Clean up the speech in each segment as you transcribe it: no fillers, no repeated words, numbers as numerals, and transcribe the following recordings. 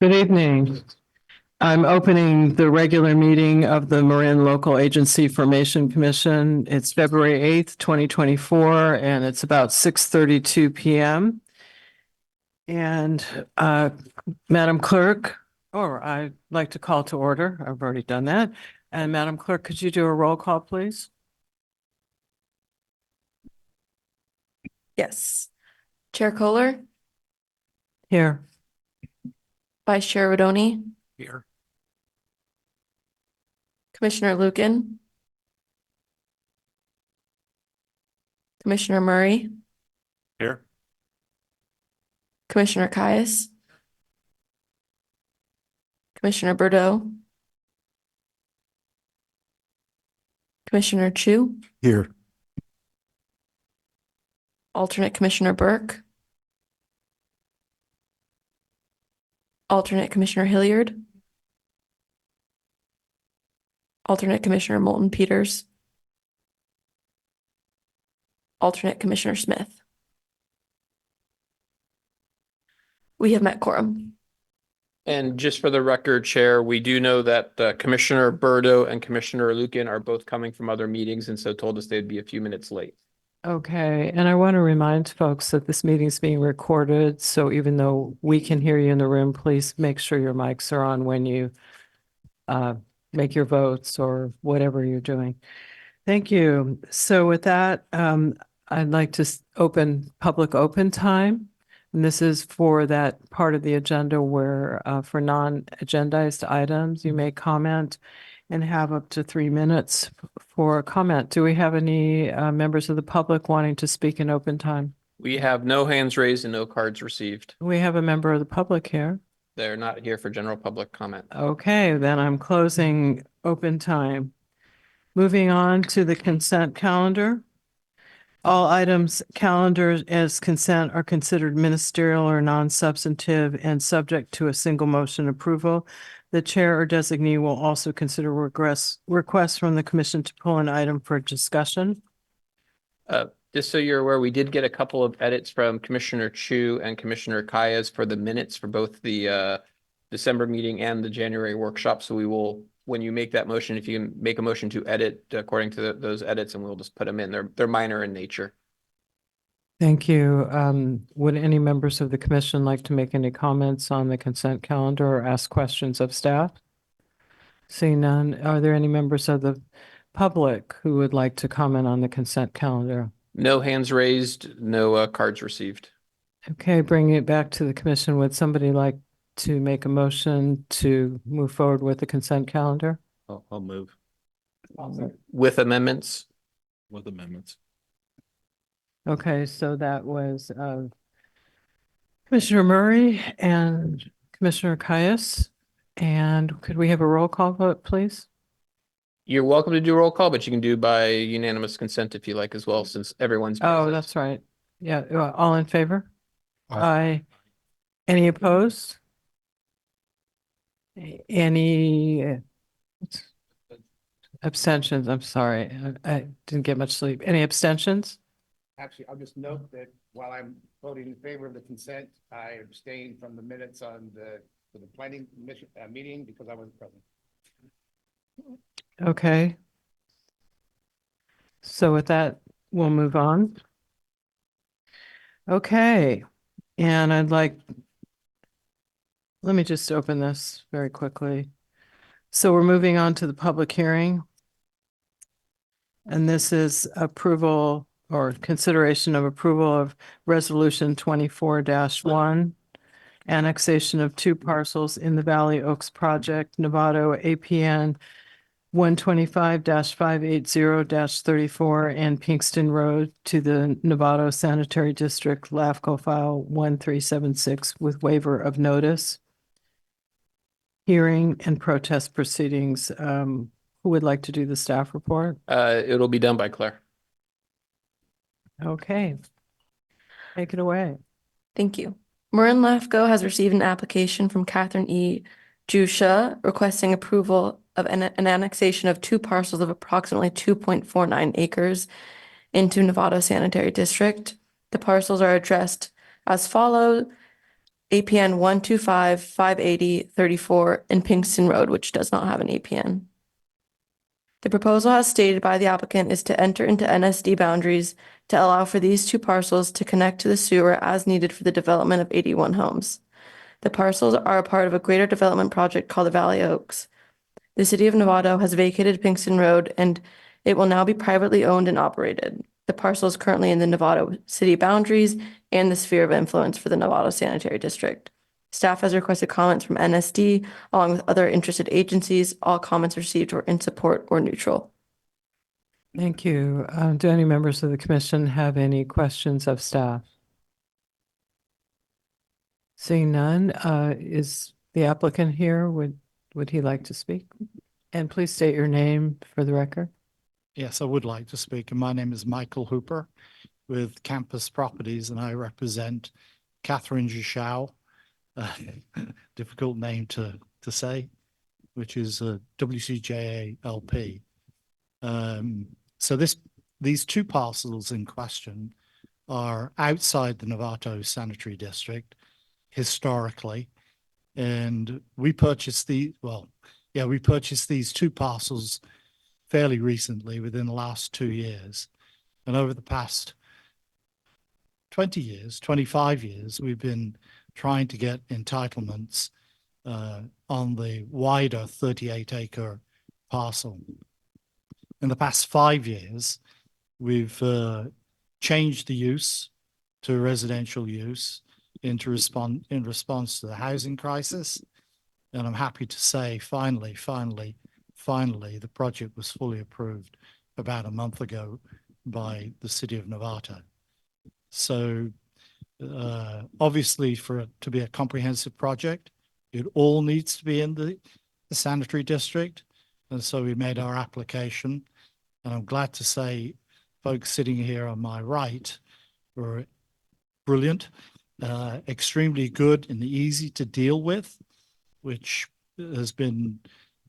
Good evening. I'm opening the regular meeting of the Marin Local Agency Formation Commission. It's February 8th, 2024, and it's about 6:32 p.m. And Madam Clerk, or I'd like to call to order. I've already done that. And Madam Clerk, could you do a roll call, please? Yes. Chair Kohler, Here. Vice Chair Rodoni, Here. Commissioner Lucan, Commissioner Murray, Here. Commissioner Caius, Commissioner Bordeaux, Commissioner Chu, Here. Alternate Commissioner Burke, Alternate Commissioner Hilliard, Alternate Commissioner Moulton Peters, Alternate Commissioner Smith. We have met quorum. And just for the record, Chair, we do know that Commissioner Burdo and Commissioner Lucan are both coming from other meetings and so told us they'd be a few minutes late. Okay, and I want to remind folks that this meeting is being recorded, so even though we can hear you in the room, please make sure your mics are on when you make your votes or whatever you're doing. Thank you. So with that, I'd like to open public open time. And this is for that part of the agenda where for non-agendized items, you may comment and have up to 3 minutes for a comment. Do we have any members of the public wanting to speak in open time? We have no hands raised and no cards received. We have a member of the public here. They're not here for general public comment. Okay, then I'm closing open time. Moving on to the consent calendar. All items calendared as consent are considered ministerial or non-substantive and subject to a single motion approval. The chair or designee will also consider requests from the commission to pull an item for discussion. Just so you're aware, we did get a couple of edits from Commissioner Chu and Commissioner Caius for the minutes for both the December meeting and the January workshop. So we will, when you make that motion, if you can make a motion to edit according to those edits, and we'll just put them in. They're minor in nature. Thank you. Would any members of the commission like to make any comments on the consent calendar or ask questions of staff? Seeing none, are there any members of the public who would like to comment on the consent calendar? No hands raised, no cards received. Okay, bringing it back to the commission, would somebody like to make a motion to move forward with the consent calendar? I'll move With amendments? with amendments. Okay, so that was Commissioner Murray and Commissioner Caius. And could we have a roll call vote, please? You're welcome to do roll call, but you can do by unanimous consent if you like as well, since everyone's Oh, present. that's right. Yeah, all in favor? Aye. Aye. Any opposed? Any abstentions? I'm sorry, I didn't get much sleep. Any abstentions? Actually, I'll just note that while I'm voting in favor of the consent, I abstained from the minutes on for the planning mission, meeting because I wasn't present. Okay. So with that, we'll move on. Okay, and let me just open this very quickly. So we're moving on to the public hearing. And this is approval or consideration of approval of resolution 24-1, annexation of 2 parcels in the Valley Oaks project, Novato APN 125-580-34 and Pinkston Road to the Novato Sanitary District LAFCo file 1376 with waiver of notice. Hearing and protest proceedings. Who would like to do the staff report? It'll be done by Claire. Okay. Take it away. Thank you. Marin LAFCo has received an application from Catherine E. Jusha requesting approval of an annexation of 2 parcels of approximately 2.49 acres into Novato Sanitary District. The parcels are addressed as follows: APN 125-580-34 in Pinkston Road, which does not have an APN. The proposal as stated by the applicant is to enter into NSD boundaries to allow for these two parcels to connect to the sewer as needed for the development of 81 homes. The parcels are a part of a greater development project called the Valley Oaks. The city of Novato has vacated Pinkston Road and it will now be privately owned and operated. The parcel is currently in the Novato city boundaries and the sphere of influence for the Novato Sanitary District. Staff has requested comments from NSD along with other interested agencies. All comments received were in support or neutral. Thank you. Do any members of the commission have any questions of staff? Seeing none, is the applicant here? Would he like to speak? And please state your name for the record. Yes, I would like to speak. And my name is Michael Hooper with Campus Properties, and I represent Catherine Jushao, difficult name to say, which is WCJA LP. So these two parcels in question are outside the Novato Sanitary District historically, and we purchased these two parcels fairly recently within the last 2 years. And over the past 20 years, 25 years, we've been trying to get entitlements on the wider 38-acre parcel. In the past 5 years, we've changed the use to residential use in response to the housing crisis. And I'm happy to say, finally, the project was fully approved about a month ago by the city of Novato. So obviously, for it to be a comprehensive project, it all needs to be in the sanitary district. And so we made our application. And I'm glad to say folks sitting here on my right were brilliant, extremely good and easy to deal with, which has been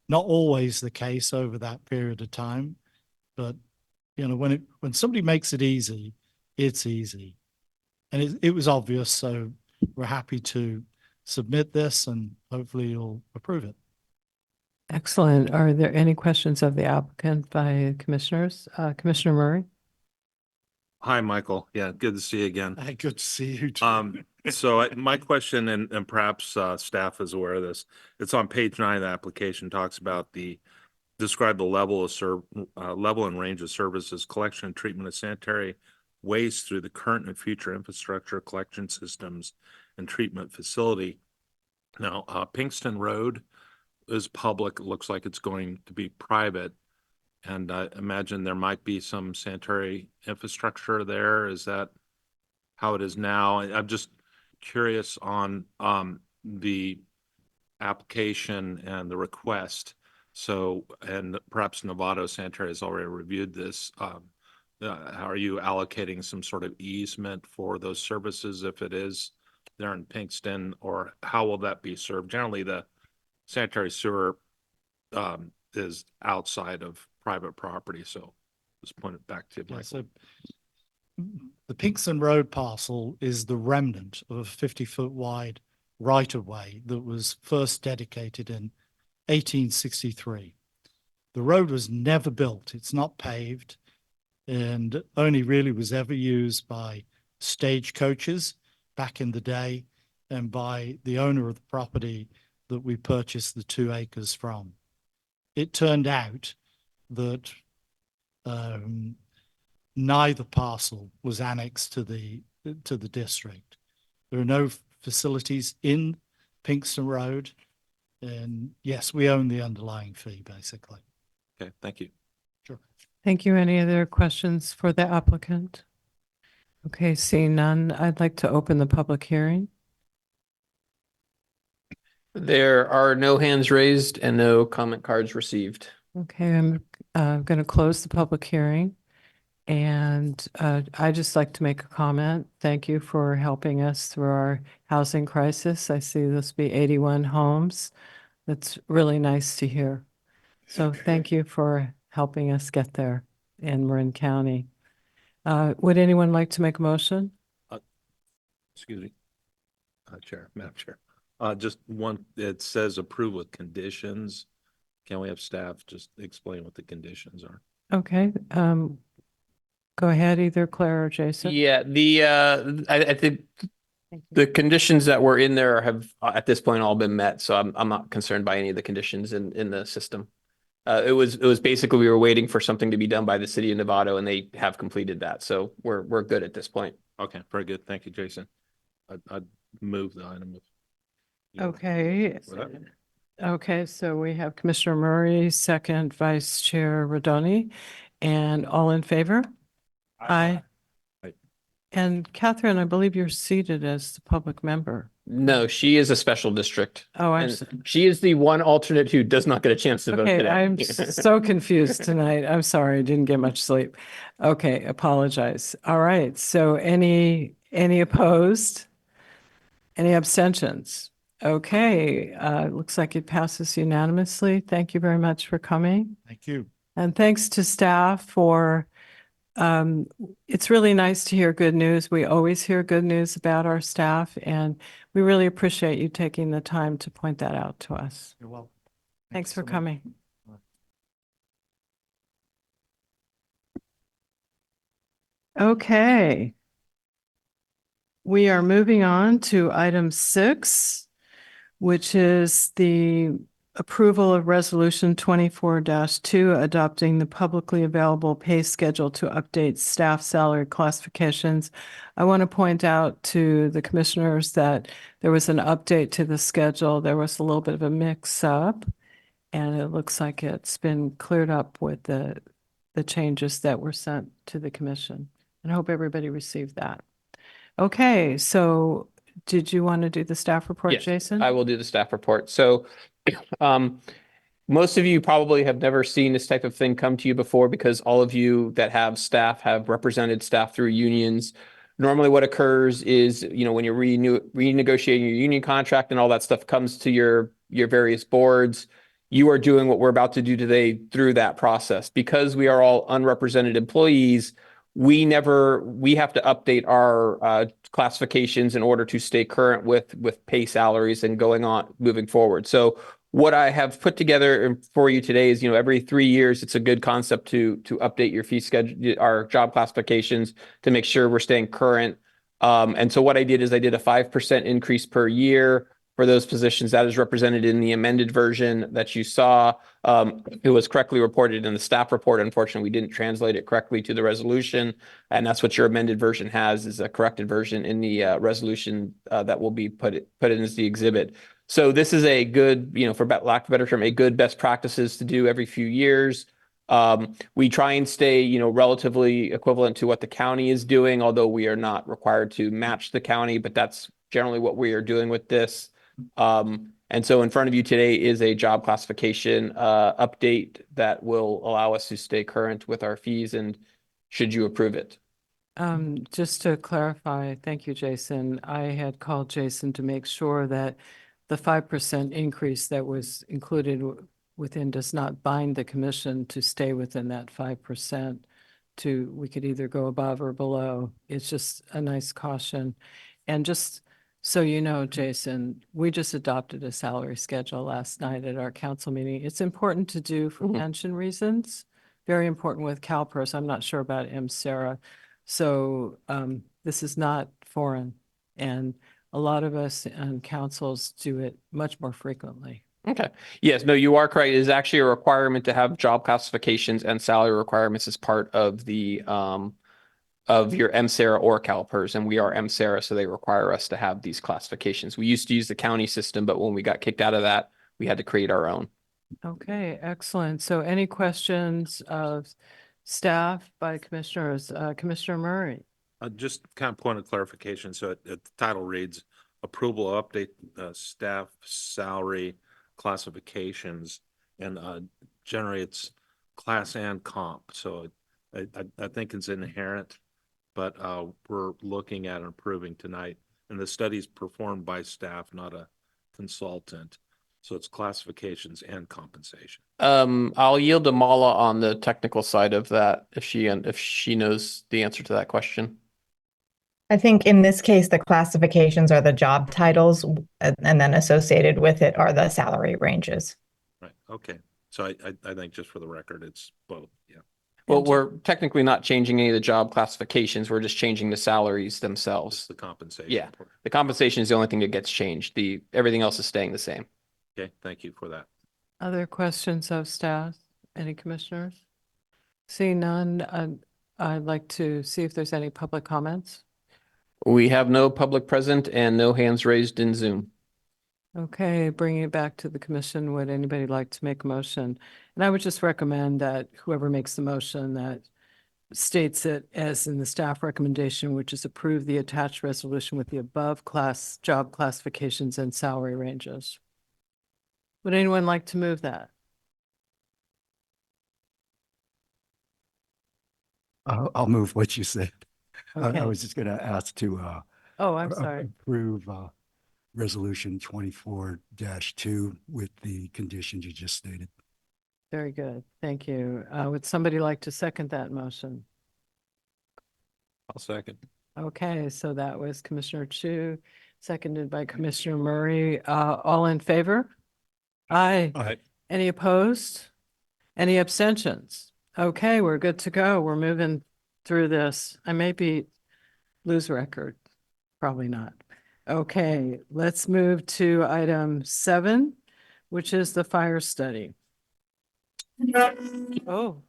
not always the case over that period of time. But you know, when somebody makes it easy, it's easy. And it was obvious, so we're happy to submit this and hopefully you'll approve it. Excellent. Are there any questions of the applicant by commissioners? Commissioner Murray? Hi, Michael. Yeah, good to see you again. Good to see you too. So my question, and perhaps staff is aware of this, it's on page 9 of the application, talks about describe the level and range of services, collection and treatment of sanitary waste through the current and future infrastructure, collection systems, and treatment facility. Now, Pinkston Road is public. It looks like it's going to be private. And I imagine there might be some sanitary infrastructure there. Is that how it is now? I'm just curious on the application and the request. So, and perhaps Novato Sanitary has already reviewed this. How are you allocating some sort of easement for those services if it is there in Pinkston, or how will that be served? Generally, the sanitary sewer is outside of private property, so just point it back to you, Yeah, Michael. so the Pinkston Road parcel is the remnant of a 50-foot wide right-of-way that was first dedicated in 1863. The road was never built. It's not paved and only really was ever used by stagecoaches back in the day and by the owner of the property that we purchased the 2 acres from. It turned out that neither parcel was annexed to the district. There are no facilities in Pinkston Road, and yes, we own the underlying fee basically. Okay, thank you. Sure. Thank you. Any other questions for the applicant? Okay, seeing none, I'd like to open the public hearing. There are no hands raised and no comment cards received. Okay, I'm going to close the public hearing. And I'd just like to make a comment. Thank you for helping us through our housing crisis. I see this be 81 homes. That's really nice to hear. So thank you for helping us get there in Marin County. Would anyone like to make a motion? Excuse me. Madam Chair. Just one, it says approve with conditions. Can we have staff just explain what the conditions are? Okay, go ahead, either Claire or Jason. Yeah, I think Thank you. the conditions that were in there have at this point all been met, so I'm not concerned by any of the conditions in the system. It was basically we were waiting for something to be done by the city of Novato, and they have completed that, so we're good at this point. Okay, very good. Thank you, Jason. I'd move the item. You know, Okay. with that. Okay, so we have Commissioner Murray, second Vice Chair Rodoni, and all in favor? Aye. Aye. And Catherine, I believe you're seated as the public member. No, she is a special district. Oh, I'm, And she is the one alternate who does not get a chance to vote okay, today. I'm so confused tonight. I'm sorry, I didn't get much sleep. Okay, apologize. All right, so any opposed? Any abstentions? Okay, looks like it passes unanimously. Thank you very much for coming. Thank you. And thanks to staff for, it's really nice to hear good news. We always hear good news about our staff, and we really appreciate you taking the time to point that out to us. You're welcome. Thanks you for so much. coming. Okay. We are moving on to item 6, which is the approval of Resolution 24-2, adopting the publicly available pay schedule to update staff salary classifications. I want to point out to the commissioners that there was an update to the schedule. There was a little bit of a mix-up, and it looks like it's been cleared up with the changes that were sent to the commission. And I hope everybody received that. Okay, so did you want to do the staff report, Yes, Jason? I will do the staff report. So, most of you probably have never seen this type of thing come to you before because all of you that have staff have represented staff through unions. Normally what occurs is, when you're renegotiating your union contract and all that stuff comes to your various boards, you are doing what we're about to do today through that process. Because we are all unrepresented employees, we have to update our classifications in order to stay current with pay salaries and moving forward. So what I have put together for you today is, every 3 years, it's a good concept to update your fee schedule, our job classifications to make sure we're staying current. And so what I did is I did a 5% increase per year for those positions. That is represented in the amended version that you saw. It was correctly reported in the staff report. Unfortunately, we didn't translate it correctly to the resolution. And that's what your amended version has, is a corrected version in the resolution that will be put in as the exhibit. So this is a good, for lack of a better term, a good best practices to do every few years. We try and stay, relatively equivalent to what the county is doing, although we are not required to match the county, but that's generally what we are doing with this. And so in front of you today is a job classification update that will allow us to stay current with our fees, and should you approve it. Just to clarify, thank you, Jason. I had called Jason to make sure that the 5% increase that was included within does not bind the commission to stay within that 5%. We could either go above or below. It's just a nice caution. And just so you know, Jason, we just adopted a salary schedule last night at our council meeting. It's important to do for pension reasons. Very important with CalPERS. I'm not sure about MSERA. So this is not foreign, and a lot of us on councils do it much more frequently. Okay. Yes, no, you are correct. It is actually a requirement to have job classifications and salary requirements as part of the of your MSERA or CalPERS, and we are MSERA, so they require us to have these classifications. We used to use the county system, but when we got kicked out of that, we had to create our own. Okay, excellent. So any questions of staff by commissioners? Commissioner Murray? Just kind of point of clarification. So the title reads approval update staff salary classifications and generates class and comp. So I think it's inherent, but we're looking at and approving tonight. And the study's performed by staff, not a consultant. So it's classifications and compensation. I'll yield to Mala on the technical side of that if she knows the answer to that question. I think in this case, the classifications are the job titles, and then associated with it are the salary ranges. Right, okay. So I think just for the record, it's both, yeah. Well, And- we're technically not changing any of the job classifications. We're just changing the salaries It's themselves. the compensation. Yeah. portion. The compensation is the only thing that gets changed. Everything else is staying the same. Okay, thank you for that. Other questions of staff? Any commissioners? Seeing none, I'd like to see if there's any public comments. We have no public present and no hands raised in Zoom. Okay, bringing it back to the commission, would anybody like to make a motion? And I would just recommend that whoever makes the motion that states it as in the staff recommendation, which is approve the attached resolution with the above job classifications and salary ranges. Would anyone like to move that? I'll move what you said. I Okay. was just going to ask to Oh, I'm sorry. approve resolution 24-2 with the conditions you just stated. Very good. Thank you. Would somebody like to second that motion? I'll second. Okay, so that was Commissioner Chu, seconded by Commissioner Murray. All in favor? Aye. Aye. Any opposed? Any abstentions? Okay, we're good to go. We're moving through this. I may lose record, probably not. Okay, let's move to item 7, which is the fire study. Oh.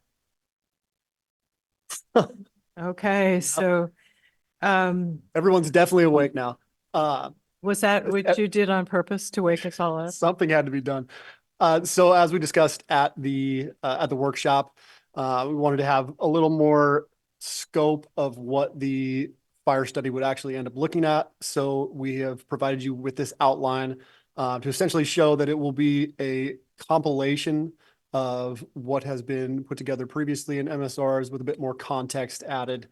Okay, so, Everyone's definitely awake now. was that what you did on purpose to wake us all up? Something had to be done. So as we discussed at the workshop, we wanted to have a little more scope of what the fire study would actually end up looking at. So we have provided you with this outline to essentially show that it will be a compilation of what has been put together previously in MSRs with a bit more context added.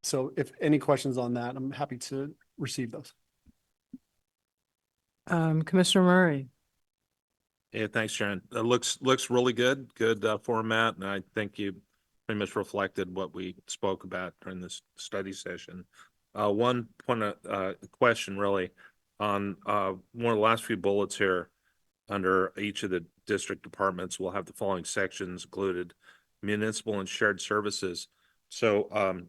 So if any questions on that, I'm happy to receive those. Commissioner Murray. Yeah, thanks, Sharon. It looks really good, format, and I think you pretty much reflected what we spoke about during this study session. One point of question really on one of the last few bullets here under each of the district departments, we'll have the following sections included: municipal and shared services. So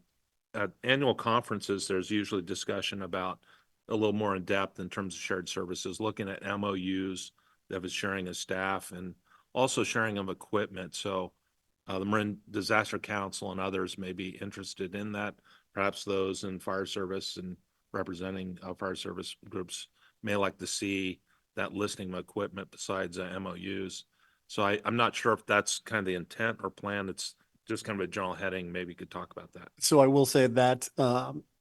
at annual conferences, there's usually discussion about a little more in depth in terms of shared services, looking at MOUs that was sharing of staff and also sharing of equipment. So the Marin Disaster Council and others may be interested in that. Perhaps those in fire service and representing fire service groups may like to see that listing of equipment besides MOUs. So I'm not sure if that's kind of the intent or plan. It's just kind of a general heading. Maybe you could talk about that. So I will say that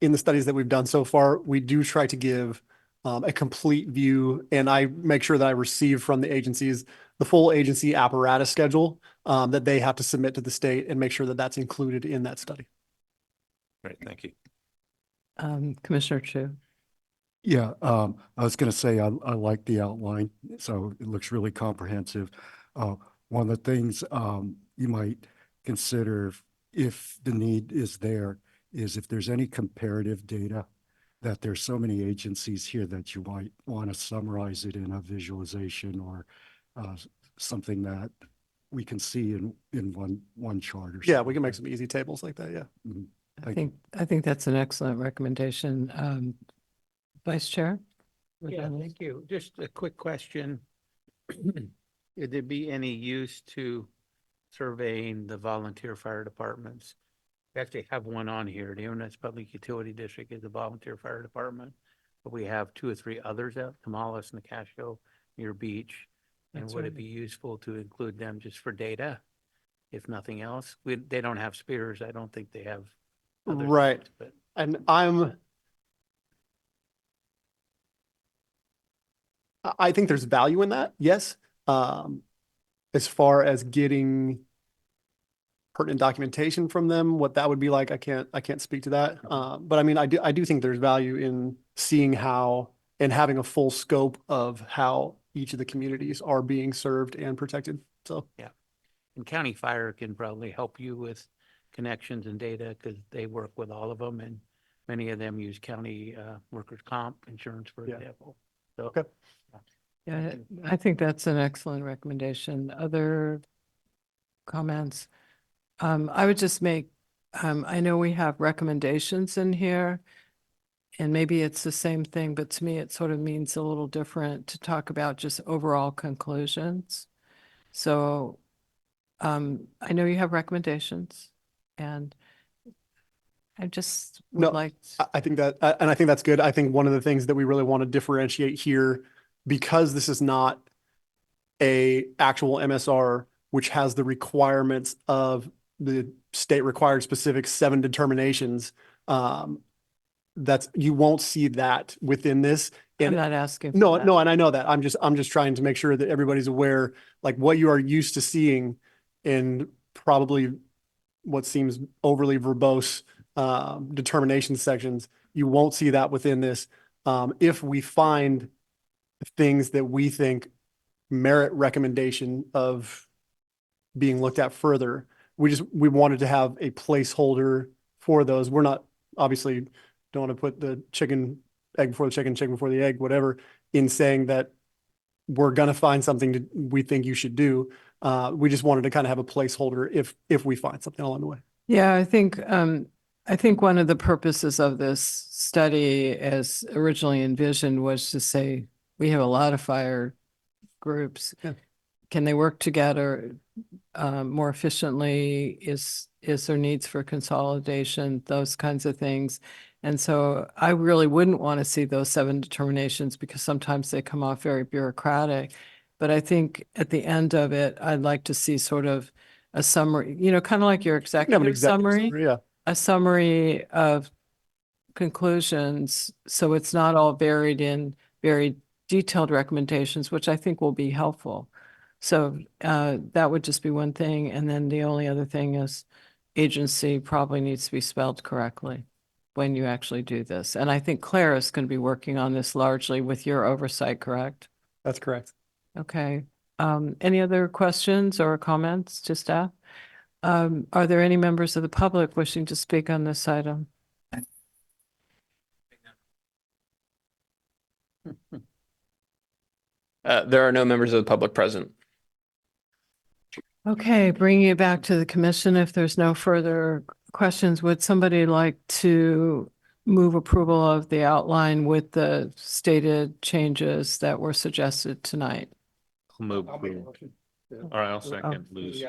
in the studies that we've done so far, we do try to give a complete view, and I make sure that I receive from the agencies the full agency apparatus schedule that they have to submit to the state, and make sure that that's included in that study. Great, thank you. Commissioner Chu. Yeah, I was going to say I like the outline, so it looks really comprehensive. One of the things you might consider if the need is there is if there's any comparative data, that there's so many agencies here that you might want to summarize it in a visualization or something that we can see in one chart or something. Yeah, we can make some easy tables like that. Yeah. Mhm. I think that's an excellent recommendation. Vice Chair? Yeah, thank you. Just a quick question. Would there be any use to surveying the volunteer fire departments? We actually have one on here. The Inverness Public Utility District is a volunteer fire department, but we have 2 or 3 others out, Tomales, Nacasco, Muir Beach. And That's would right. it be useful to include them just for data, if nothing else? They don't have spears. I don't think they have. other Right. things, but And I think there's value in that. Yes. As far as getting pertinent documentation from them, what that would be like, I can't speak to that. But I mean, I do think there's value in seeing how and having a full scope of how each of the communities are being served and protected. So And county fire can probably help you with connections and data because they work with all of them. And many of them use county workers' comp insurance, for Yeah. example. So, Okay. Yeah, I think that's an excellent recommendation. Other comments? I would just make, I know we have recommendations in here, and maybe it's the same thing, but to me, it sort of means a little different to talk about just overall conclusions. So, I know you have recommendations, and I just No, would like, I think that, and I think that's good. I think one of the things that we really want to differentiate here, because this is not a actual MSR, which has the requirements of the state required specific 7 determinations, you won't see that within this. I'm And not asking. for no, that. no, and I know that. I'm just trying to make sure that everybody's aware, like what you are used to seeing in probably what seems overly verbose determination sections. You won't see that within this. If we find things that we think merit recommendation of being looked at further, we wanted to have a placeholder for those. We're not, obviously, don't want to put the egg before the chicken before the egg, whatever, in saying that we're going to find something we think you should do. We just wanted to kind of have a placeholder if we find something along the way. Yeah, I think one of the purposes of this study, as originally envisioned, was to say, we have a lot of fire groups. Yeah. Can they work together more efficiently? Is there needs for consolidation, those kinds of things? And so I really wouldn't want to see those 7 determinations, because sometimes they come off very bureaucratic. But I think at the end of it, I'd like to see sort of a summary, kind of like your We can have an executive summary, Yeah. a summary of conclusions. So it's not all buried in very detailed recommendations, which I think will be helpful. So that would just be one thing. And then the only other thing is agency probably needs to be spelled correctly when you actually do this. And I think Claire is going to be working on this largely with your oversight, correct? That's correct. Okay. Any other questions or comments to staff? Are there any members of the public wishing to speak on this item? There are no members of the public present. Okay, bringing it back to the commission, if there's no further questions, would somebody like to move approval of the outline with the stated changes that were suggested tonight? I'll move. All right, I'll second. Lose.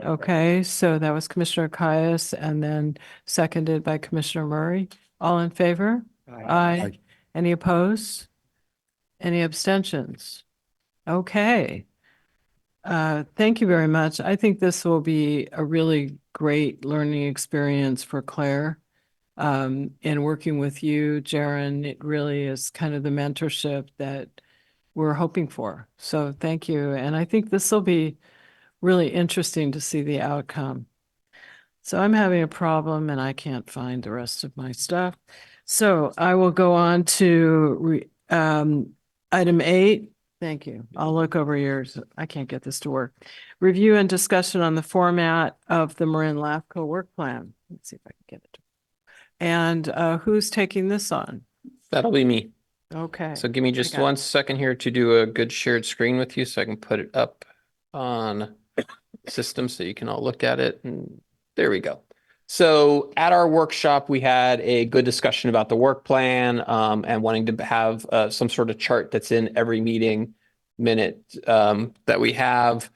Okay, so that was Commissioner Caius and then seconded by Commissioner Murray. All in favor? Aye. Any opposed? Any abstentions? Okay. Thank you very much. I think this will be a really great learning experience for Claire. And working with you, Jaren, it really is kind of the mentorship that we're hoping for. So thank you. And I think this will be really interesting to see the outcome. So I'm having a problem and I can't find the rest of my stuff. So I will go on to item 8. Thank you. I'll look over yours. I can't get this to work. Review and discussion on the format of the Marin LAFCo work plan. Let's see if I can get it. And who's taking this on? That'll be me. Okay. So give me just got it. 1 second here to do a good shared screen with you so I can put it up on system so you can all look at it. And there we go. So at our workshop, we had a good discussion about the work plan and wanting to have some sort of chart that's in every meeting minute that we have.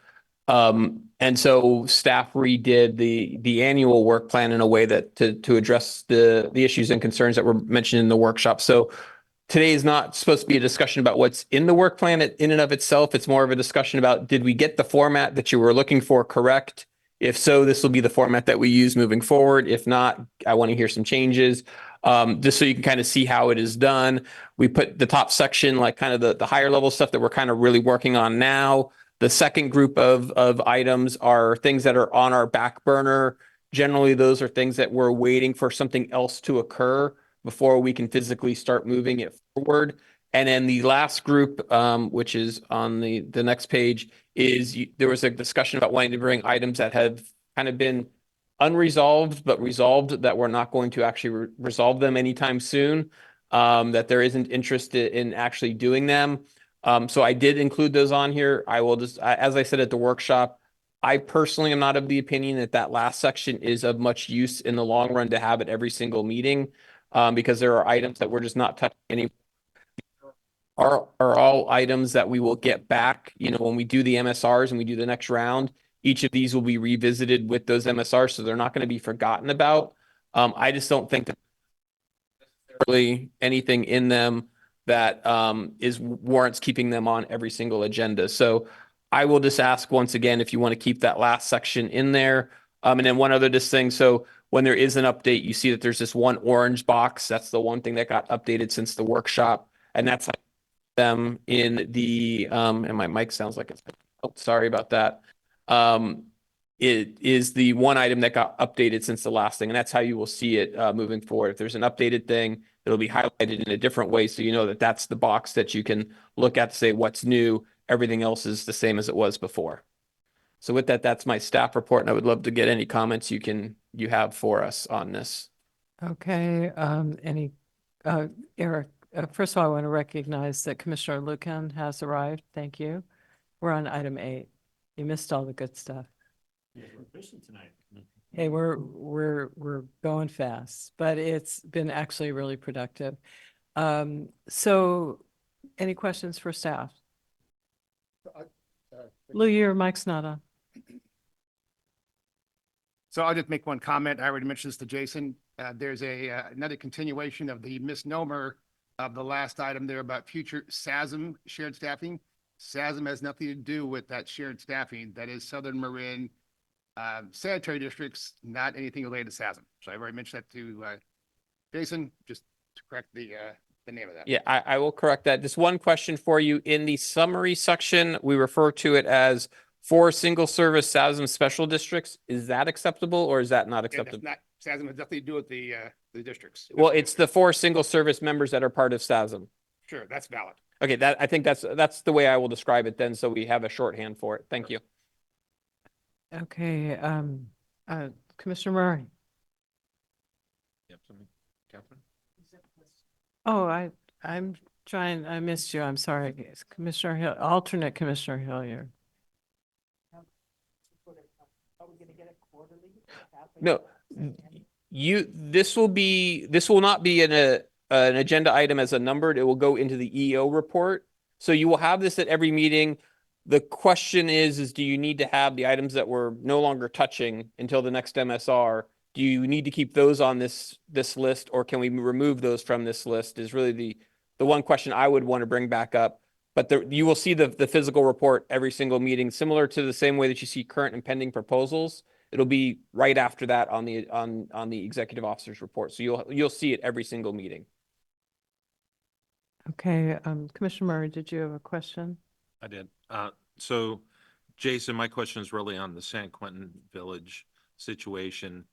And so staff redid the annual work plan in a way that to address the issues and concerns that were mentioned in the workshop. So today is not supposed to be a discussion about what's in the work plan in and of itself. It's more of a discussion about, did we get the format that you were looking for correct? If so, this will be the format that we use moving forward. If not, I want to hear some changes. Just so you can kind of see how it is done. We put the top section, like kind of the higher level stuff that we're kind of really working on now. The second group of items are things that are on our back burner. Generally, those are things that we're waiting for something else to occur before we can physically start moving it forward. And then the last group, which is on the next page, is there was a discussion about wanting to bring items that have kind of been unresolved, but resolved that we're not going to actually resolve them anytime soon. That there isn't interest in actually doing them. So I did include those on here. I will just, as I said at the workshop, I personally am not of the opinion that that last section is of much use in the long run to have at every single meeting. Because there are items that we're just not touching any. Are all items that we will get back, you know, when we do the MSRs and we do the next round. Each of these will be revisited with those MSRs, so they're not going to be forgotten about. I just don't think that really anything in them that is warrants keeping them on every single agenda. So I will just ask once again if you want to keep that last section in there. And then one other just thing. So when there is an update, you see that there's this one orange box. That's the one thing that got updated since the workshop, and that's them in the and my mic sounds like it's, oh, sorry about that. It is the one item that got updated since the last thing, and that's how you will see it moving forward. If there's an updated thing, it'll be highlighted in a different way, so you know that that's the box that you can look at to say what's new. Everything else is the same as it was before. So with that, that's my staff report, and I would love to get any comments you have for us on this. Okay, Eric, first of all, I want to recognize that Commissioner Lucan has arrived. Thank you. We're on item 8. You missed all the good stuff. Hey, we're going fast, but it's been actually really productive. So any questions for staff? Lou, your mic's not on. So I'll just make one comment. I already mentioned this to Jason. There's another continuation of the misnomer of the last item there about future SASM shared staffing. SASM has nothing to do with that shared staffing. That is Southern Marin sanitary districts, not anything related to SASM. So I've already mentioned that to Jason, just to correct the name of that. Yeah, I will correct that. Just one question for you. In the summary section, we refer to it as 4 single service SASM special districts. Is that acceptable or is that not Yeah, that's acceptable? not, SASM has nothing to do with the districts. Well, it's the 4 single service members that are part of SASM. Sure, that's valid. Okay, I think that's the way I will describe it then, so we have a shorthand for it. Thank you. Okay, Commissioner Murray. Oh, I'm trying, I missed you. I'm sorry. It's Commissioner Hill, alternate Commissioner Hilliard. No, this will not be an agenda item as a numbered. It will go into the EO report. So you will have this at every meeting. The question is do you need to have the items that we're no longer touching until the next MSR? Do you need to keep those on this list, or can we remove those from this list is really the one question I would want to bring back up. But you will see the physical report every single meeting, similar to the same way that you see current and pending proposals. It'll be right after that on the executive officer's report. So you'll see it every single meeting. Okay, Commissioner Murray, did you have a question? I did. So Jason, my question is really on the San Quentin Village situation.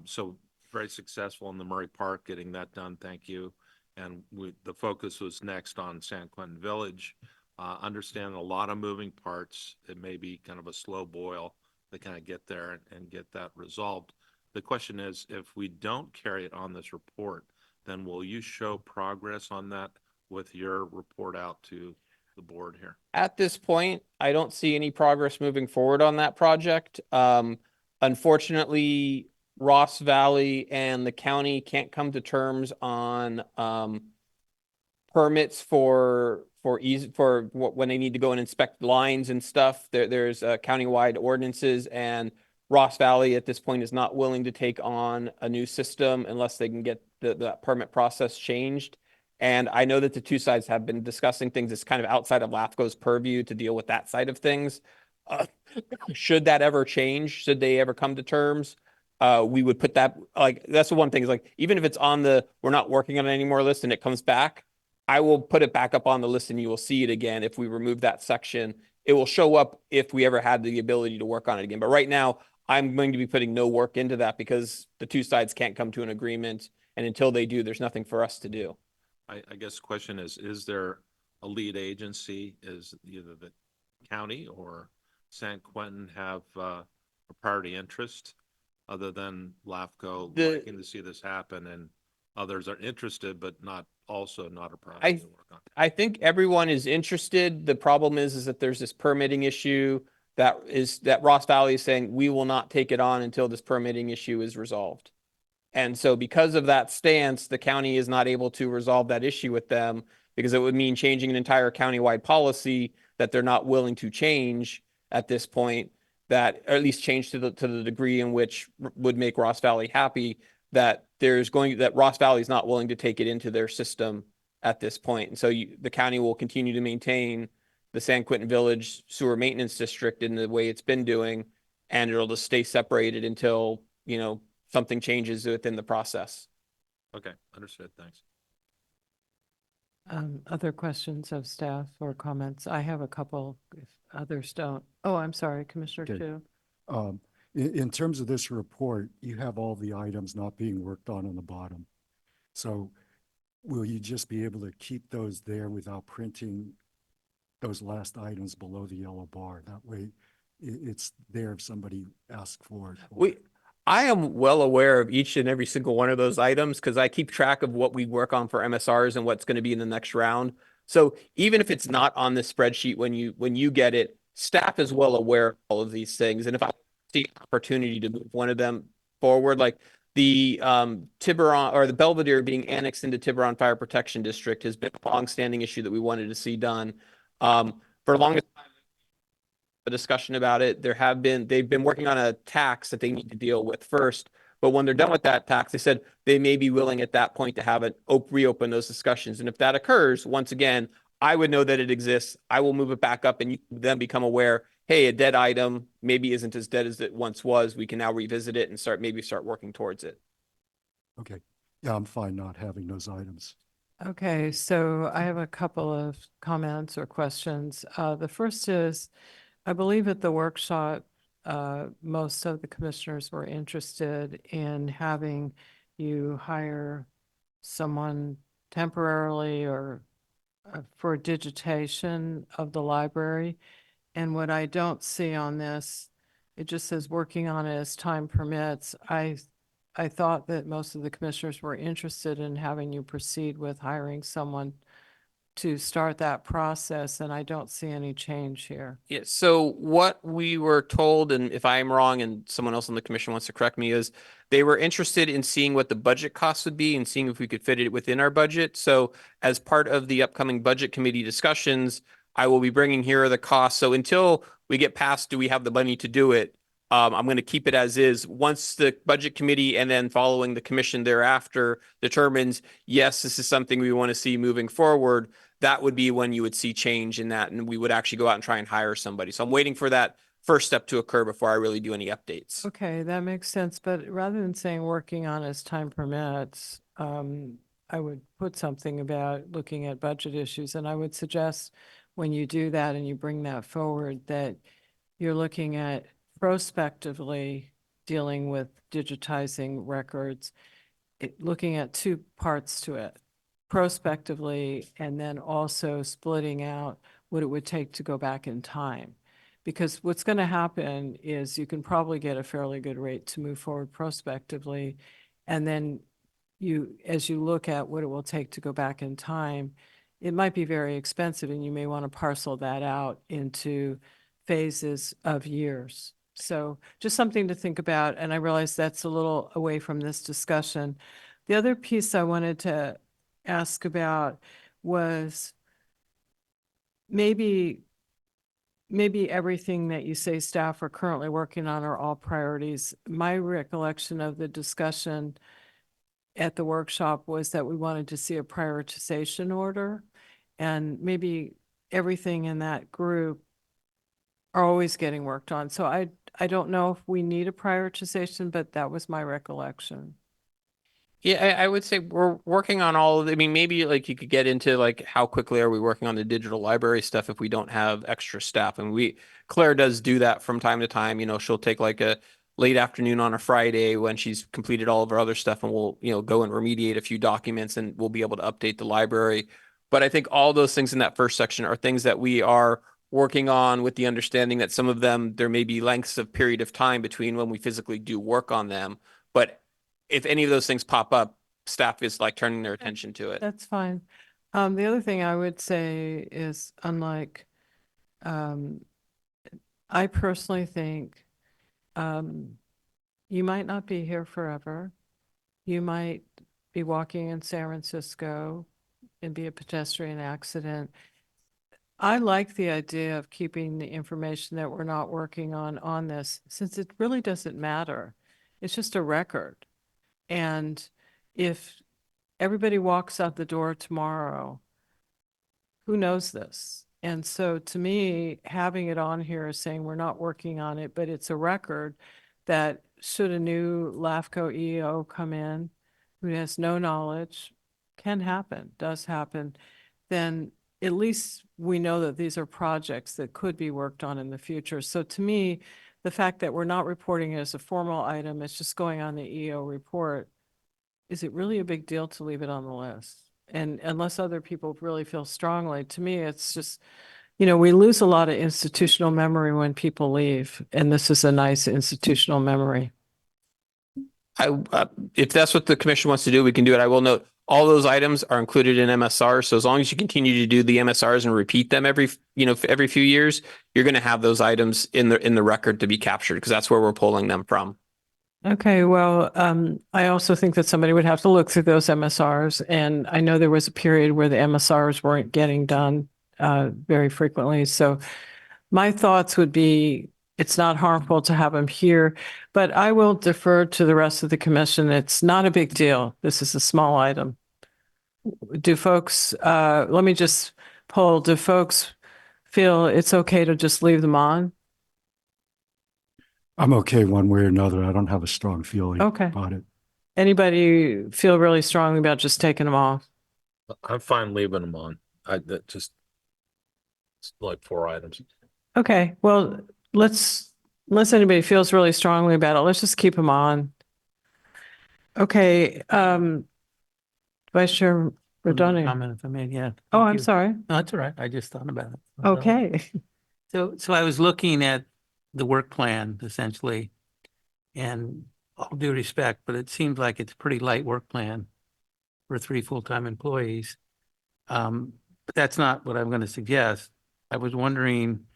So very successful in the Murray Park, getting that done. Thank you. And the focus was next on San Quentin Village. Understand a lot of moving parts. It may be kind of a slow boil to kind of get there and get that resolved. The question is, if we don't carry it on this report, then will you show progress on that with your report out to the board here? At this point, I don't see any progress moving forward on that project. Unfortunately, Ross Valley and the county can't come to terms on permits for when they need to go and inspect lines and stuff. There's countywide ordinances, and Ross Valley at this point is not willing to take on a new system unless they can get the permit process changed. And I know that the two sides have been discussing things that's kind of outside of LAFCo's purview to deal with that side of things. Should that ever change, should they ever come to terms, we would put that, like, that's the one thing is like, even if it's on the, we're not working on it anymore list and it comes back, I will put it back up on the list and you will see it again. If we remove that section, it will show up if we ever had the ability to work on it again. But right now, I'm going to be putting no work into that because the two sides can't come to an agreement. And until they do, there's nothing for us to do. I guess the question is there a lead agency? Is either the county or San Quentin have a priority interest other than LAFCO The- liking to see this happen and others are interested, but not a priority to work on? I think everyone is interested. The problem is that there's this permitting issue that Ross Valley is saying, we will not take it on until this permitting issue is resolved. And so because of that stance, the county is not able to resolve that issue with them because it would mean changing an entire countywide policy that they're not willing to change at this point, that, or at least change to the degree in which would make Ross Valley happy, that Ross Valley is not willing to take it into their system at this point. And so the county will continue to maintain the San Quentin Village Sewer Maintenance District in the way it's been doing, and it'll just stay separated until, something changes within the process. Okay, understood. Thanks. Other questions of staff or comments? I have a couple if others don't. Oh, I'm sorry, Commissioner Okay. Chu. In terms of this report, you have all the items not being worked on the bottom. So will you just be able to keep those there without printing those last items below the yellow bar? That way it's there if somebody asks for it. I am well aware of each and every single one of those items because I keep track of what we work on for MSRs and what's going to be in the next round. So even if it's not on the spreadsheet when you get it, staff is well aware of all of these things. And if I see an opportunity to move one of them forward, like the Tiburon or the Belvedere being annexed into Tiburon Fire Protection District has been a long-standing issue that we wanted to see done. For longest time, a discussion about it. They've been working on a tax that they need to deal with first. But when they're done with that tax, they said they may be willing at that point to have reopen those discussions. And if that occurs, once again, I would know that it exists. I will move it back up and you then become aware, hey, a dead item maybe isn't as dead as it once was. We can now revisit it and start working towards it. Okay. Yeah, I'm fine not having those items. Okay, so I have a couple of comments or questions. The first is, I believe at the workshop, most of the commissioners were interested in having you hire someone temporarily or for digitation of the library. And what I don't see on this, it just says working on it as time permits. I thought that most of the commissioners were interested in having you proceed with hiring someone to start that process, and I don't see any change here. Yeah, so what we were told, and if I'm wrong and someone else on the commission wants to correct me, is they were interested in seeing what the budget costs would be and seeing if we could fit it within our budget. So as part of the upcoming budget committee discussions, I will be bringing here are the costs. So until we get past, do we have the money to do it? I'm going to keep it as is. Once the budget committee and then following the commission thereafter determines, yes, this is something we want to see moving forward, that would be when you would see change in that. And we would actually go out and try and hire somebody. So I'm waiting for that first step to occur before I really do any updates. Okay, that makes sense, but rather than saying working on as time permits, I would put something about looking at budget issues, and I would suggest when you do that and you bring that forward, that you're looking at prospectively dealing with digitizing records, looking at two parts to it, prospectively, and then also splitting out what it would take to go back in time. Because what's going to happen is you can probably get a fairly good rate to move forward prospectively. And then as you look at what it will take to go back in time, it might be very expensive and you may want to parcel that out into phases of years. So just something to think about. And I realize that's a little away from this discussion. The other piece I wanted to ask about was maybe everything that you say staff are currently working on are all priorities. My recollection of the discussion at the workshop was that we wanted to see a prioritization order, and maybe everything in that group are always getting worked on. So I don't know if we need a prioritization, but that was my recollection. Yeah, I would say we're working on all of I mean, maybe like you could get into like how quickly are we working on the digital library stuff if we don't have extra staff. And Claire does do that from time to time. She'll take like a late afternoon on a Friday when she's completed all of her other stuff and we'll, go and remediate a few documents and we'll be able to update the library. But I think all those things in that first section are things that we are working on with the understanding that some of them, there may be lengths of period of time between when we physically do work on them. But if any of those things pop up, staff is like turning their attention to it. That's fine. The other thing I would say is unlike, I personally think, you might not be here forever. You might be walking in San Francisco and be a pedestrian accident. I like the idea of keeping the information that we're not working on this, since it really doesn't matter. It's just a record. And if everybody walks out the door tomorrow, who knows this? And so to me, having it on here is saying we're not working on it, but it's a record that should a new LAFCo EO come in who has no knowledge, can happen, does happen, then at least we know that these are projects that could be worked on in the future. So to me, the fact that we're not reporting it as a formal item, it's just going on the EO report, is it really a big deal to leave it on the list? And unless other people really feel strongly, to me, it's just, we lose a lot of institutional memory when people leave, and this is a nice institutional memory. If that's what the commission wants to do, we can do it. I will note, all those items are included in MSR. So as long as you continue to do the MSRs and repeat them every few years, you're going to have those items in the record to be captured, because that's where we're pulling them from. Okay, well, I also think that somebody would have to look through those MSRs, and I know there was a period where the MSRs weren't getting done very frequently. So my thoughts would be, it's not harmful to have them here, but I will defer to the rest of the commission. It's not a big deal. This is a small item. Do folks, let me just poll, do folks feel it's okay to just leave them on? I'm okay one way or another. I don't have a strong feeling Okay. about it. Anybody feel really strongly about just taking them off? I'm fine leaving them on. That just, it's like 4 items. Okay, well, unless anybody feels really strongly about it, let's just keep them on. Okay, Vice Chair Rodoni. Comment if I may, yeah. Oh, Thank I'm you. sorry. No, that's all right. I just thought about it. Okay. So I was looking at the work plan essentially, and all due respect, but it seems like it's a pretty light work plan for 3 full-time employees. But that's not what I'm going to suggest. I was wondering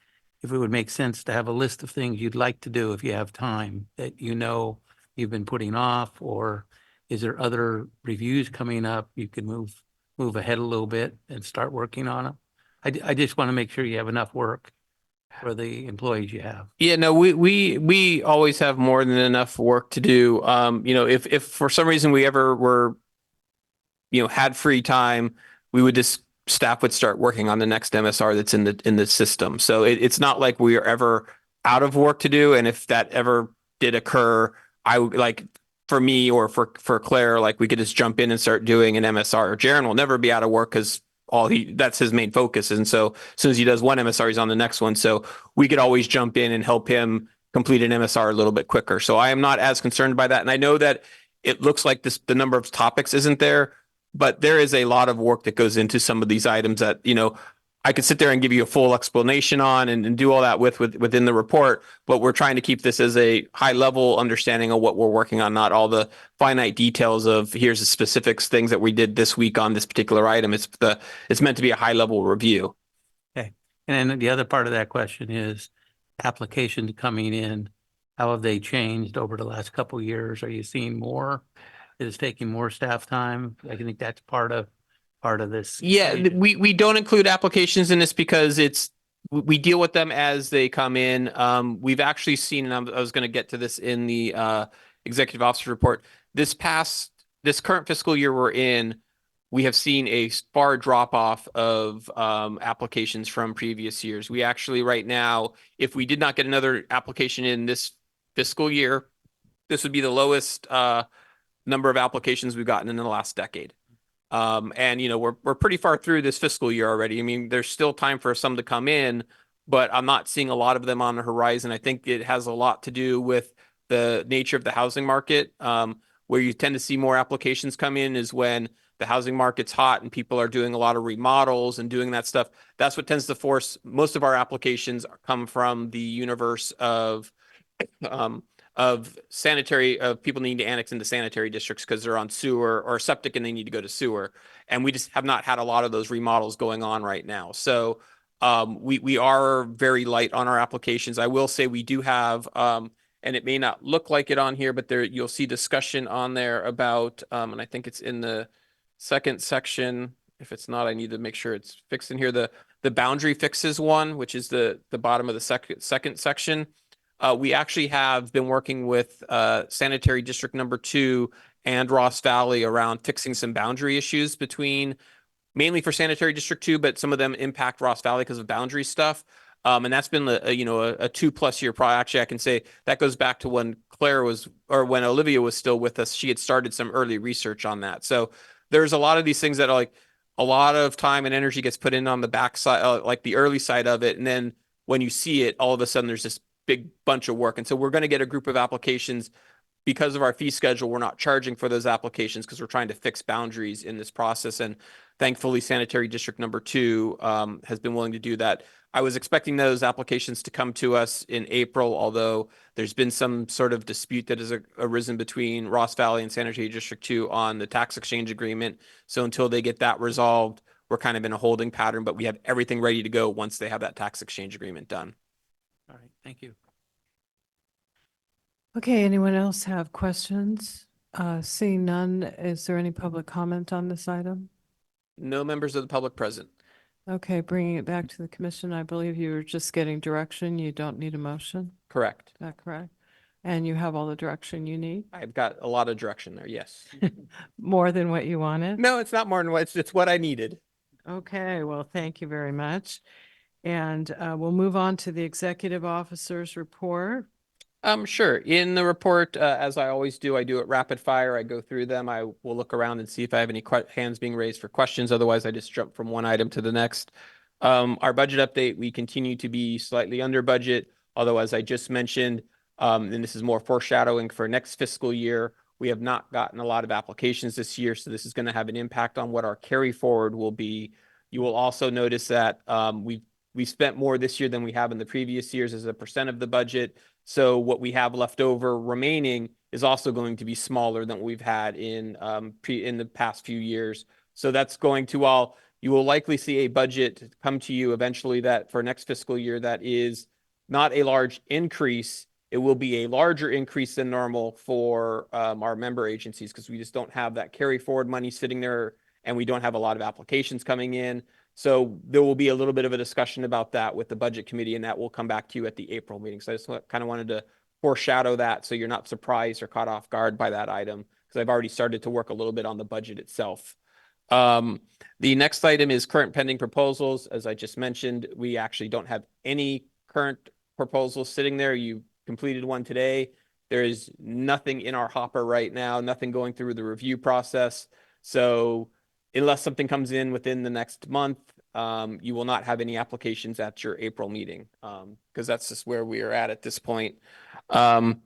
if it would make sense to have a list of things you'd like to do if you have time that you've been putting off, or is there other reviews coming up you could move ahead a little bit and start working on them? I just want to make sure you have enough work for the employees you have. Yeah, no, we always have more than enough work to do. If for some reason we ever were, had free time, staff would start working on the next MSR that's in the system. So it's not like we are ever out of work to do. And if that ever did occur, I would, like, for me or for Claire, like, we could just jump in and start doing an MSR. Jaron will never be out of work because that's his main focus. And so as soon as he does one MSR, he's on the next one. So we could always jump in and help him complete an MSR a little bit quicker. So I am not as concerned by that. And I know that it looks like the number of topics isn't there, but there is a lot of work that goes into some of these items that, I could sit there and give you a full explanation on and do all that within the report, but we're trying to keep this as a high level understanding of what we're working on, not all the finite details of here's the specifics, things that we did this week on this particular item. It's meant to be a high level review. Okay. And then the other part of that question is applications coming in. How have they changed over the last couple of years? Are you seeing more? Is it taking more staff time? I think that's part of this. Yeah, we don't include applications in this because we deal with them as they come in. We've actually seen, and I was going to get to this in the executive officer report. This current fiscal year we're in, we have seen a far drop off of applications from previous years. We actually right now, if we did not get another application in this fiscal year, this would be the lowest number of applications we've gotten in the last decade. And we're pretty far through this fiscal year already. I mean, there's still time for some to come in, but I'm not seeing a lot of them on the horizon. I think it has a lot to do with the nature of the housing market. Where you tend to see more applications come in is when the the housing market's hot and people are doing a lot of remodels and doing that stuff, that's what tends to force most of our applications come from the universe of sanitary, of people needing to annex into sanitary districts because they're on sewer or septic and they need to go to sewer. And we just have not had a lot of those remodels going on right now. So we are very light on our applications. I will say we do have, and it may not look like it on here, but there you'll see discussion on there about, and I think it's in the second section. If it's not, I need to make sure it's fixed in here. The boundary fixes one, which is the bottom of the second section. We actually have been working with sanitary district number 2 and Ross Valley around fixing some boundary issues between, mainly for sanitary district 2, but some of them impact Ross Valley because of boundary stuff. And that's been a 2+ year project. Actually, I can say that goes back to when when Olivia was still with us. She had started some early research on that. So there's a lot of these things that are like a lot of time and energy gets put in on the backside, like the early side of it. And then when you see it, all of a sudden there's this big bunch of work. And so we're going to get a group of applications. Because of our fee schedule, we're not charging for those applications because we're trying to fix boundaries in this process. And thankfully, sanitary district number 2 has been willing to do that. I was expecting those applications to come to us in April, although there's been some sort of dispute that has arisen between Ross Valley and sanitary district 2 on the tax exchange agreement. So until they get that resolved, we're kind of in a holding pattern, but we have everything ready to go once they have that tax exchange agreement done. All right, thank you. Okay, anyone else have questions? Seeing none, is there any public comment on this item? No members of the public present. Okay, bringing it back to the commission, I believe you were just getting direction. You don't need a motion. Correct. Is that correct? And you have all the direction you need? I've got a lot of direction there. Yes. More than what you wanted? No, it's not more than what it's what I needed. Okay, well, thank you very much. And we'll move on to the executive officer's report. Sure. In the report, as I always do, I do it rapid fire. I go through them. I will look around and see if I have any hands being raised for questions. Otherwise, I just jump from one item to the next. Our budget update, we continue to be slightly under budget, although as I just mentioned, and this is more foreshadowing for next fiscal year, we have not gotten a lot of applications this year, so this is going to have an impact on what our carry forward will be. You will also notice that we spent more this year than we have in the previous years as a percent of the budget. So what we have left over remaining is also going to be smaller than we've had in the past few years. So that's going to you will likely see a budget come to you eventually that for next fiscal year that is not a large increase. It will be a larger increase than normal for our member agencies because we just don't have that carry forward money sitting there and we don't have a lot of applications coming in. So there will be a little bit of a discussion about that with the budget committee, and that will come back to you at the April meeting. So I just kind of wanted to foreshadow that so you're not surprised or caught off guard by that item because I've already started to work a little bit on the budget itself. The next item is current pending proposals. As I just mentioned, we actually don't have any current proposals sitting there. You completed one today. There is nothing in our hopper right now, nothing going through the review process. So unless something comes in within the next month, you will not have any applications at your April meeting because that's just where we are at this point. And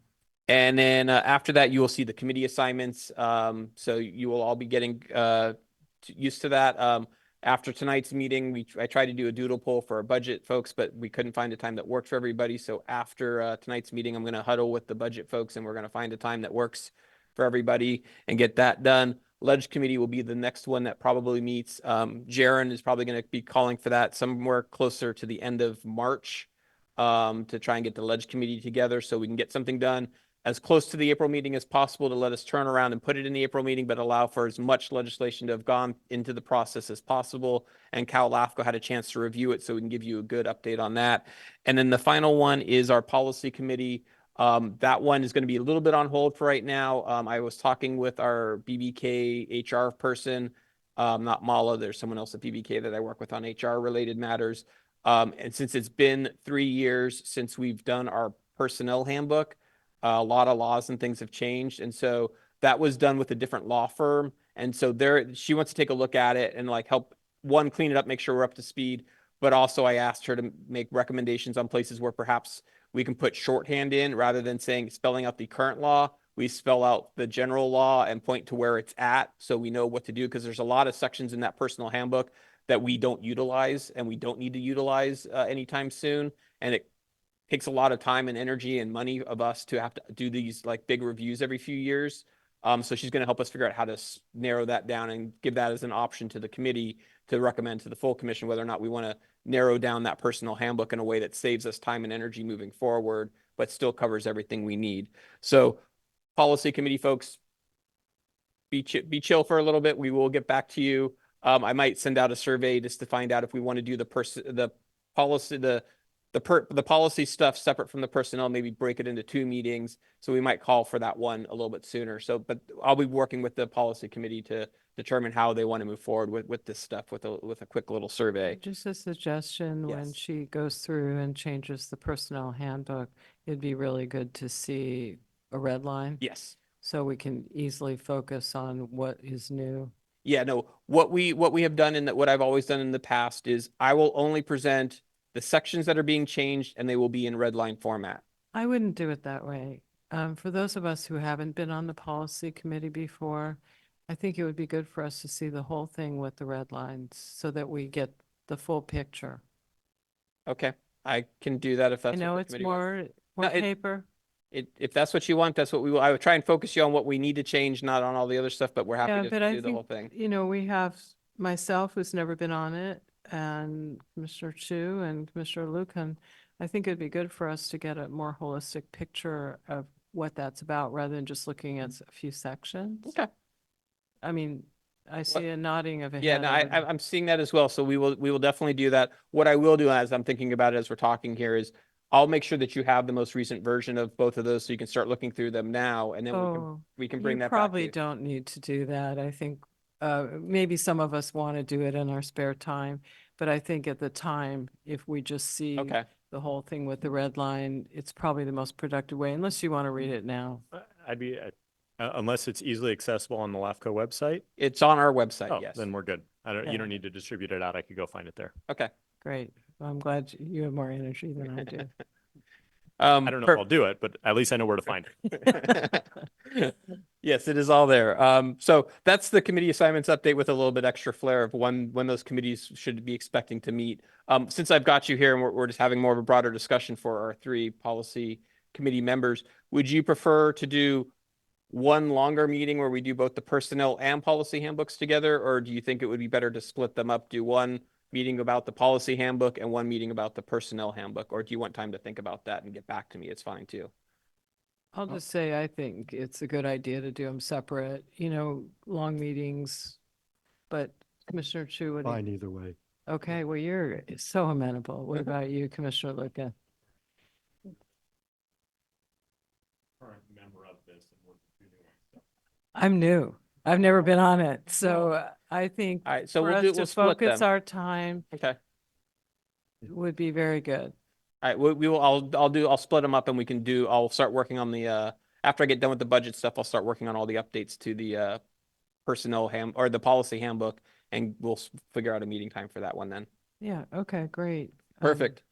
then after that, you will see the committee assignments. So you will all be getting used to that. After tonight's meeting, I tried to do a doodle poll for our budget folks, but we couldn't find a time that worked for everybody. So after tonight's meeting, I'm going to huddle with the budget folks and we're going to find a time that works for everybody and get that done. Ledge committee will be the next one that probably meets. Jaron is probably going to be calling for that somewhere closer to the end of March to try and get the ledge committee together so we can get something done as close to the April meeting as possible to let us turn around and put it in the April meeting, but allow for as much legislation to have gone into the process as possible. And Marin LAFCo had a chance to review it so we can give you a good update on that. And then the final one is our policy committee. That one is going to be a little bit on hold for right now. I was talking with our BBK HR person, not Mala, there's someone else at BBK that I work with on HR related matters. And since it's been 3 years since we've done our personnel handbook, a lot of laws and things have changed. And so that was done with a different law firm. And so she wants to take a look at it and like help clean it up, make sure we're up to speed. But also I asked her to make recommendations on places where perhaps we can put shorthand in rather than spelling out the current law. we spell out the general law and point to where it's at so we know what to do, because there's a lot of sections in that personnel handbook that we don't utilize and we don't need to utilize anytime soon. And it takes a lot of time and energy and money of us to have to do these like big reviews every few years. So she's going to help us figure out how to narrow that down and give that as an option to the committee to recommend to the full commission whether or not we want to narrow down that personnel handbook in a way that saves us time and energy moving forward, but still covers everything we need. So policy committee folks, be chill for a little bit. We will get back to you. I might send out a survey just to find out if we want to do the policy stuff separate from the personnel, maybe break it into 2 meetings. So we might call for that one a little bit sooner. So, but I'll be working with the policy committee to determine how they want to move forward with this stuff with a quick little survey. Just a suggestion, when Yes. she goes through and changes the personnel handbook, it'd be really good to see a red line. Yes. So we can easily focus on what is new. Yeah, no, what we have done and what I've always done in the past is I will only present the sections that are being changed and they will be in red line format. I wouldn't do it that way. For those of us who haven't been on the policy committee before, I think it would be good for us to see the whole thing with the red lines so that we get the full picture. Okay, I can do that if I that's. know what the it's committee wants. more No, it- paper. If that's what you want, that's what we will. I would try and focus you on what we need to change, not on all the other stuff, but we're Yeah, happy but to I do the whole think, thing. we have myself who's never been on it and Commissioner Chu and Commissioner Lucan. I think it'd be good for us to get a more holistic picture of what that's about rather than just looking at a few sections. Okay. I mean, I see a nodding of a Yeah, head. no, over there. I'm seeing that as well. So we will definitely do that. What I will do as I'm thinking about it as we're talking here is I'll make sure that you have the most recent version of both of those so you can start looking through them now, and then Oh, we can bring you that back to probably you. don't need to do that. I think maybe some of us want to do it in our spare time, but I think at the time, if we just see Okay. the whole thing with the red line, it's probably the most productive way, unless you want to read it now. I'd be, unless it's easily accessible on the LAFCo website. It's on our website, Oh, yes. then we're good. You Yeah. don't need to distribute it out. I could go find it there. Okay. Great. Well, I'm glad you have more energy than I do. I don't know if I'll do it, but at least I know where to find it. Yes, it is all there. So that's the committee assignments update with a little bit extra flair of when those committees should be expecting to meet. Since I've got you here and we're just having more of a broader discussion for our 3 policy committee members, would you prefer to do one longer meeting where we do both the personnel and policy handbooks together? Or do you think it would be better to split them up, do one meeting about the policy handbook and one meeting about the personnel handbook? Or do you want time to think about that and get back to me? It's fine too. I'll just say, I think it's a good idea to do them separate, long meetings. But Commissioner Chu, what do you? Fine either way. Okay, well, you're so amenable. What about you, Commissioner Luca? I'm new. I've never been on it, so I think All right, so for we'll us to split focus them. our time Okay. would be very good. All right, we will, I'll split them up and I'll start working on the, after I get done with the budget stuff, I'll start working on all the updates to the, or the policy handbook, and we'll figure out a meeting time for that one then. Yeah, okay, great. Perfect.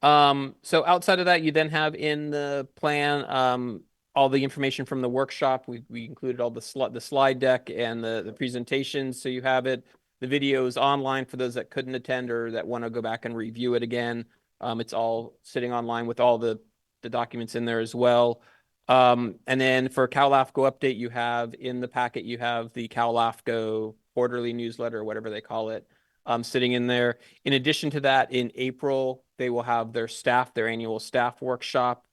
So outside of that, you then have in the plan, all the information from the workshop. We included all the slide deck and the presentations, so you have it. The video is online for those that couldn't attend or that want to go back and review it again. It's all sitting online with all the documents in there as well. And then for Cal LAFCo update, you have in the packet, you have the Cal LAFCo quarterly newsletter, or whatever they call it, sitting in there. In addition to that, in April, they will have their annual staff workshop.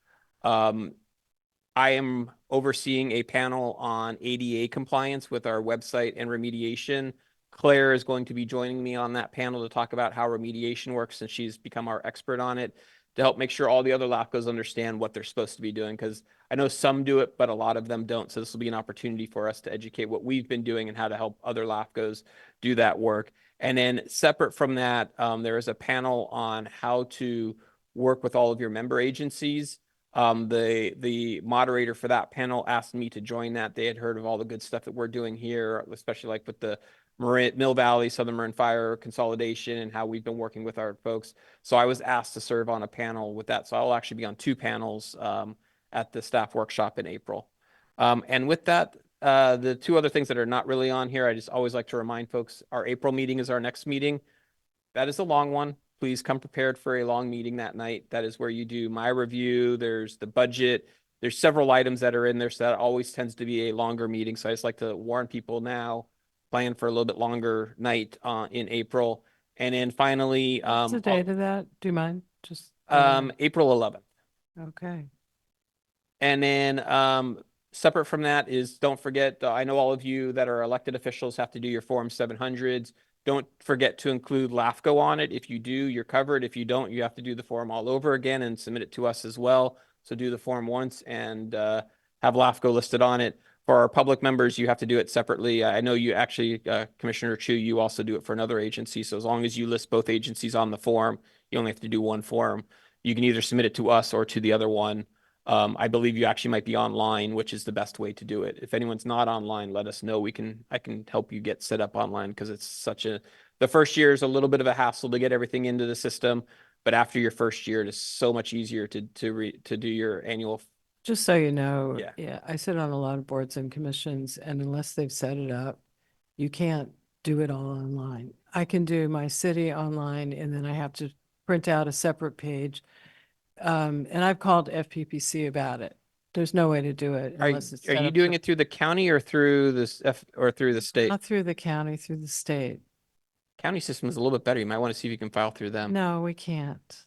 I am overseeing a panel on ADA compliance with our website and remediation. Claire is going to be joining me on that panel to talk about how remediation works, and she's become our expert on it to help make sure all the other LAFCOs understand what they're supposed to be doing, because I know some do it, but a lot of them don't. So this will be an opportunity for us to educate what we've been doing and how to help other LAFCOs do that work. And then separate from that, there is a panel on how to work with all of your member agencies. The moderator for that panel asked me to join that. They had heard of all the good stuff that we're doing here, especially like with the Mill Valley, Southern Marin Fire Consolidation, and how we've been working with our folks. So I was asked to serve on a panel with that. So I'll actually be on 2 panels at the staff workshop in April. And with that, the two other things that are not really on here, I just always like to remind folks, our April meeting is our next meeting. That is a long one. Please come prepared for a long meeting that night. That is where you do my review. There's the budget. There's several items that are in there. So that always tends to be a longer meeting. So I just like to warn people now, plan for a little bit longer night in April. And then finally, What's the date of that? Do you mind? Just, April 11th. okay. And then separate from that is, don't forget, I know all of you that are elected officials have to do your Form 700s. Don't forget to include LAFCo on it. If you do, you're covered. If you don't, you have to do the form all over again and submit it to us as well. So do the form once and have LAFCO listed on it. For our public members, you have to do it separately. I know you actually, Commissioner Chu, you also do it for another agency. So as long as you list both agencies on the form, you only have to do one form. You can either submit it to us or to the other one. I believe you actually might be online, which is the best way to do it. If anyone's not online, let us know. I can help you get set up online because it's the first year is a little bit of a hassle to get everything into the system, but after your first year, it is so much easier to do your annual. Just so you know, Yeah. yeah, I sit on a lot of boards and commissions, and unless they've set it up, you can't do it all online. I can do my city online, and then I have to print out a separate page. And I've called FPPC about it. There's no way to do it Are unless it's are set you up doing it through the county or through this or through the state? not through the county, through the state. County system is a little bit better. You might want to see if you can file through them. No, we can't.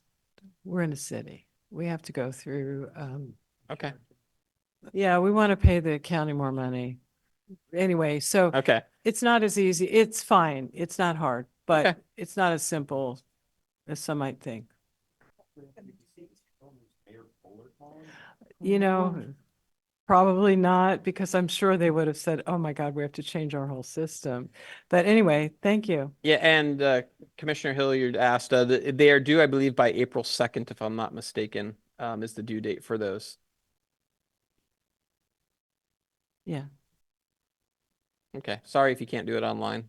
We're in a city. We have to go through, Okay. yeah, we want to pay the county more money. Anyway, so Okay. it's not as easy. It's fine. It's not hard, but Okay. it's not as simple as some might think. You know, probably not, because I'm sure they would have said, oh my God, we have to change our whole system. But anyway, thank you. Yeah, and Commissioner Hilliard asked, they are due, I believe, by April 2nd, if I'm not mistaken, is the due date for those. Yeah. Okay, sorry if you can't do it online.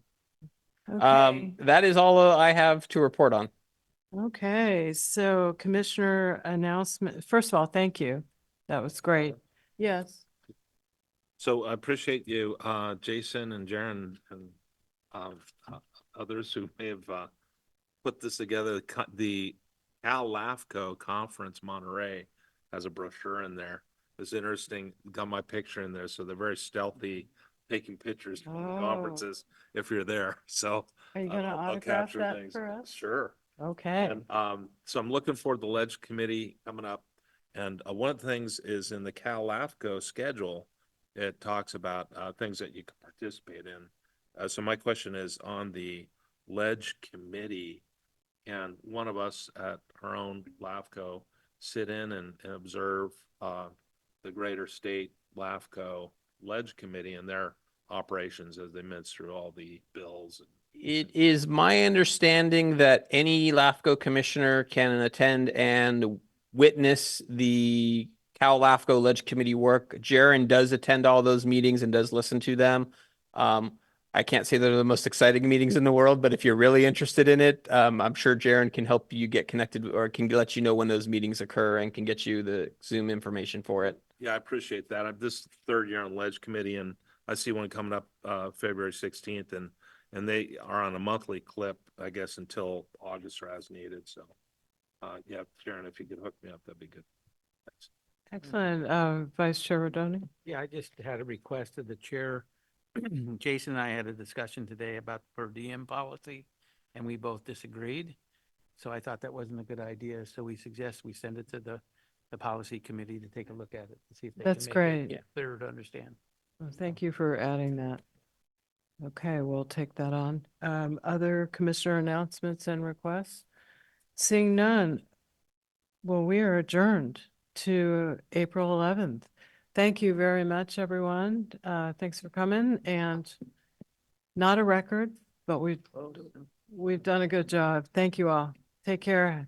Okay. That is all I have to report on. Okay, so Commissioner announcement. First of all, thank you. That was great. Yes. So I appreciate you, Jason and Jaren and others who may have put this together. The Cal LAFCo Conference Monterey has a brochure in there. It's interesting. Got my picture in there, so they're very stealthy, taking pictures from the Oh. conferences if you're there. So Are you gonna I'll autograph capture that things. for us? Sure. Okay. And so I'm looking forward to the Ledge Committee coming up. And one of the things is in the Cal LAFCo schedule, it talks about things that you can participate in. So my question is on the Ledge Committee, and one of us at our own LAFCO sit in and observe the Greater State LAFCO Ledge Committee and their operations as they mince through all the bills. It is my understanding that any LAFCO commissioner can attend and witness the Cal LAFCO Ledge Committee work. Jaren does attend all those meetings and does listen to them. I can't say they're the most exciting meetings in the world, but if you're really interested in it, I'm sure Jaren can help you get connected or can let you know when those meetings occur and can get you the Zoom information for it. Yeah, I appreciate that. I'm this third year on Ledge Committee, and I see one coming up February 16th, and they are on a monthly clip, I guess, until August or as needed. So, yeah, Sharon, if you could hook me up, that'd be good. Thanks. Excellent. Vice Chair Rodoni? Yeah, I just had a request of the chair. Jason and I had a discussion today about per diem policy, and we both disagreed. So I thought that wasn't a good idea. So we suggest we send it to the policy committee to take a look at it to see if they can That's make great. it clearer to understand. Well, thank you for adding that. Okay, we'll take that on. Other commissioner announcements and requests? Seeing none. Well, we are adjourned to April 11th. Thank you very much, everyone. Thanks for coming, and not a record, but we've done a good job. Thank you all. Take care.